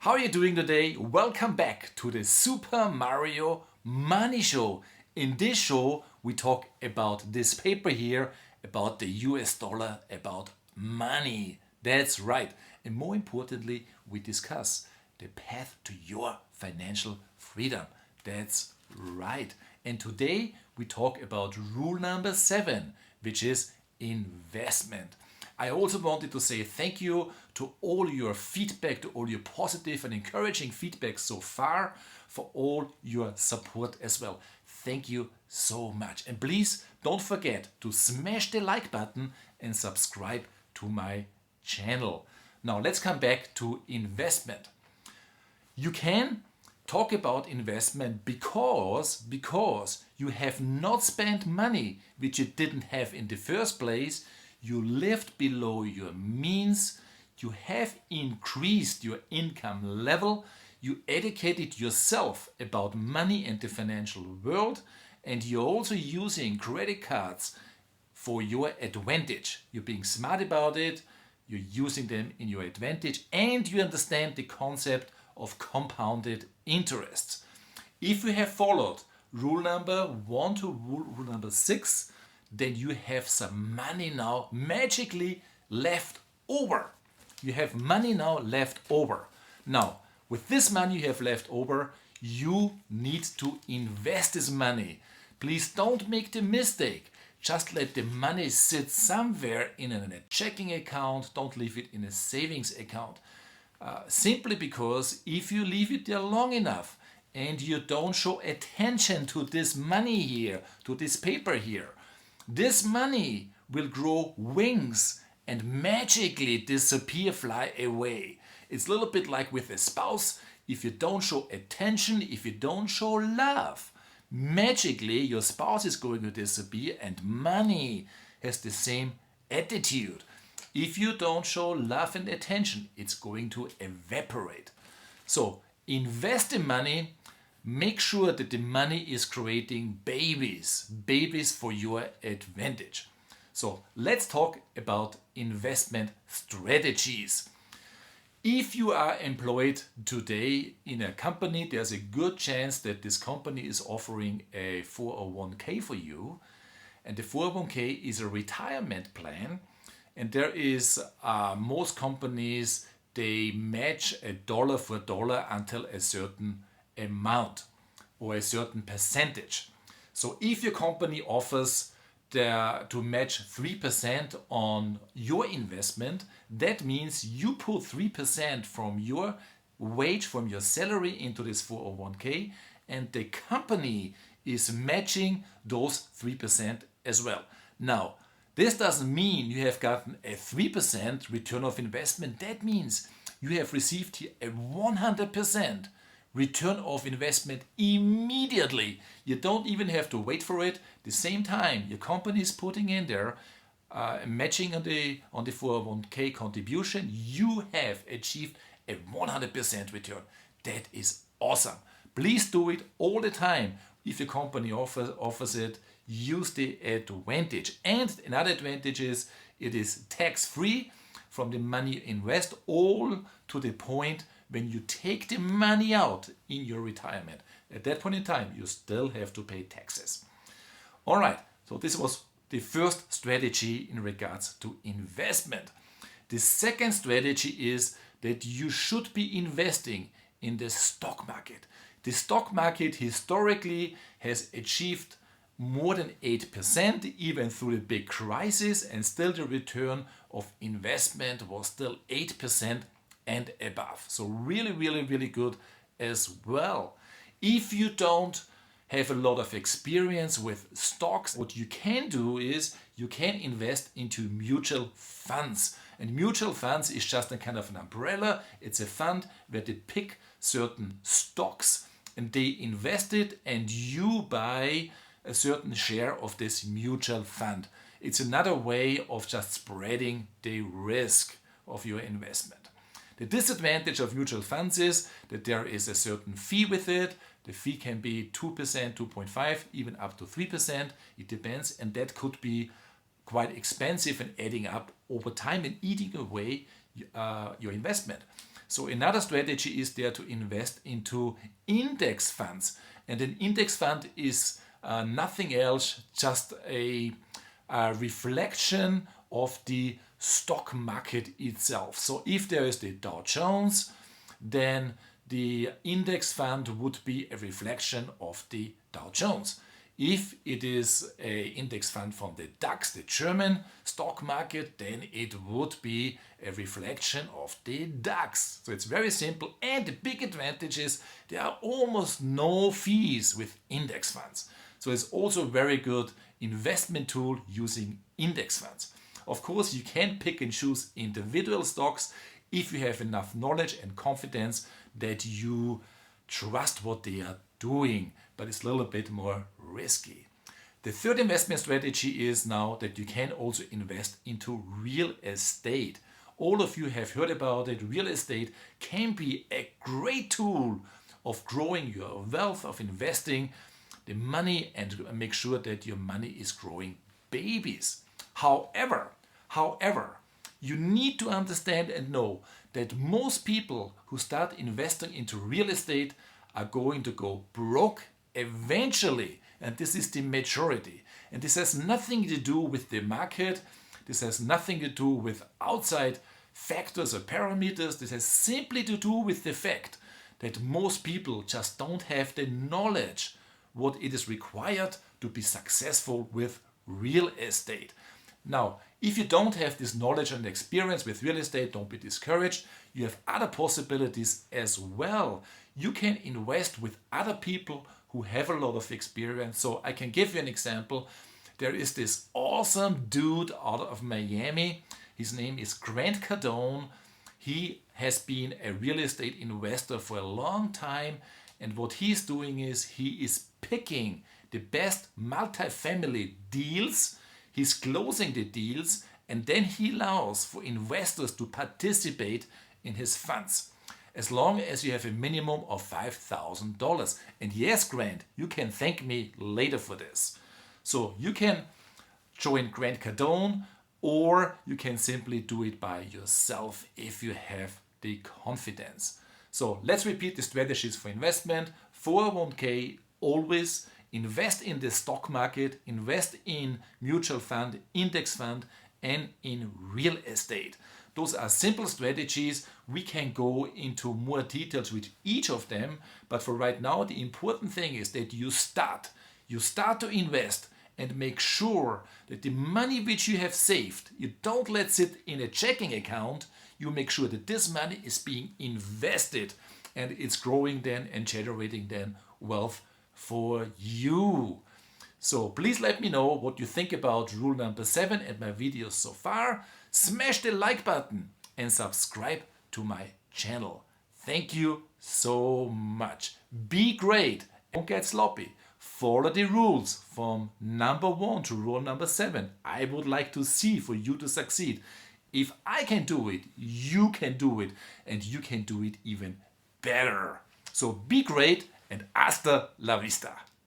How are you doing today? Welcome back to the Super Mario Money Show. In this show, we talk about this paper here, about the US dollar, about money. That's right. And more importantly, we discuss the path to your financial freedom. That's right. And today we talk about rule number 7, which is investment. I also wanted to say thank you to all your feedback, to all your positive and encouraging feedback so far, for all your support as well. Thank you so much. And please don't forget to smash the like button and subscribe to my channel. Now let's come back to investment. You can talk about investment because you have not spent money which you didn't have in the first place. You lived below your means, you have increased your income level, you educated yourself about money and the financial world, and you're also using credit cards for your advantage. You're being smart about it, you're using them in your advantage, and you understand the concept of compounded interests. If you have followed rule number 1 to rule number 6, then you have some money now magically left over. You have money now left over. Now, with this money you have left over, you need to invest this money. Please don't make the mistake. Just let the money sit somewhere in a checking account. Don't leave it in a savings account. Simply because if you leave it there long enough and you don't show attention to this money here, to this paper here, this money will grow wings and magically disappear, fly away. It's a little bit like with a spouse. If you don't show attention, if you don't show love, magically your spouse is going to disappear, and money has the same attitude. If you don't show love and attention, it's going to evaporate. So invest the money. Make sure that the money is creating babies for your advantage. So let's talk about investment strategies. If you are employed today in a company, there's a good chance that this company is offering a 401k for you. And the 401k is a retirement plan. And there is most companies, they match a dollar for dollar until a certain amount or a certain percentage. So if your company offers to match 3% on your investment, that means you put 3% from your wage, from your salary into this 401k, and the company is matching those 3% as well. Now, this doesn't mean you have gotten a 3% return of investment. That means you have received here a 100% return of investment immediately. You don't even have to wait for it. The same time your company is putting in there matching on the 401k contribution, you have achieved a 100% return. That is awesome. Please do it all the time. If your company offers it, use the advantage. And another advantage is it is tax-free from the money you invest, all to the point when you take the money out in your retirement. At that point in time, you still have to pay taxes. All right, so this was the first strategy in regards to investment. The second strategy is that you should be investing in the stock market. The stock market historically has achieved more than 8% even through the big crisis, and still the return of investment was still 8% and above. So really good as well. If you don't have a lot of experience with stocks, what you can do is you can invest into mutual funds. And mutual funds is just a kind of an umbrella. It's a fund where they pick certain stocks and they invest it, and you buy a certain share of this mutual fund. It's another way of just spreading the risk of your investment. The disadvantage of mutual funds is that there is a certain fee with it. The fee can be 2%, 2.5%, even up to 3%. It depends, and that could be quite expensive and adding up over time and eating away your investment. So another strategy is there to invest into index funds. And an index fund is nothing else, just a reflection of the stock market itself. So if there is the Dow Jones, then the index fund would be a reflection of the Dow Jones. If it is an index fund from the DAX, the German stock market, then it would be a reflection of the DAX. So it's very simple, and the big advantage is there are almost no fees with index funds. So it's also a very good investment tool using index funds. Of course, you can pick and choose individual stocks if you have enough knowledge and confidence that you trust what they are doing, but it's a little bit more risky. The third investment strategy is now that you can also invest into real estate. All of you have heard about it. Real estate can be a great tool of growing your wealth, of investing the money, and make sure that your money is growing babies. However, you need to understand and know that most people who start investing into real estate are going to go broke eventually, and this is the majority. And this has nothing to do with the market. This has nothing to do with outside factors or parameters. This has simply to do with the fact that most people just don't have the knowledge what it is required to be successful with real estate. Now, if you don't have this knowledge and experience with real estate, don't be discouraged. You have other possibilities as well. You can invest with other people who have a lot of experience. So I can give you an example. There is this awesome dude out of Miami. His name is Grant Cardone. He has been a real estate investor for a long time. And what he's doing is he is picking the best multifamily deals. He's closing the deals, and then he allows for investors to participate in his funds, as long as you have a minimum of $5,000. And yes, Grant, you can thank me later for this. So you can join Grant Cardone, or you can simply do it by yourself if you have the confidence. So let's repeat the strategies for investment. 401k, always invest in the stock market, invest in mutual fund, index fund, and in real estate. Those are simple strategies. We can go into more details with each of them, but for right now, the important thing is that you start. You start to invest and make sure that the money which you have saved, you don't let sit in a checking account. You make sure that this money is being invested and it's growing then and generating then wealth for you. So please let me know what you think about rule number 7 and my videos so far. Smash the like button and subscribe to my channel. Thank you so much. Be great. Don't get sloppy. Follow the rules from number 1 to rule number 7. I would like to see for you to succeed. If I can do it, you can do it, and you can do it even better. So be great and hasta la vista.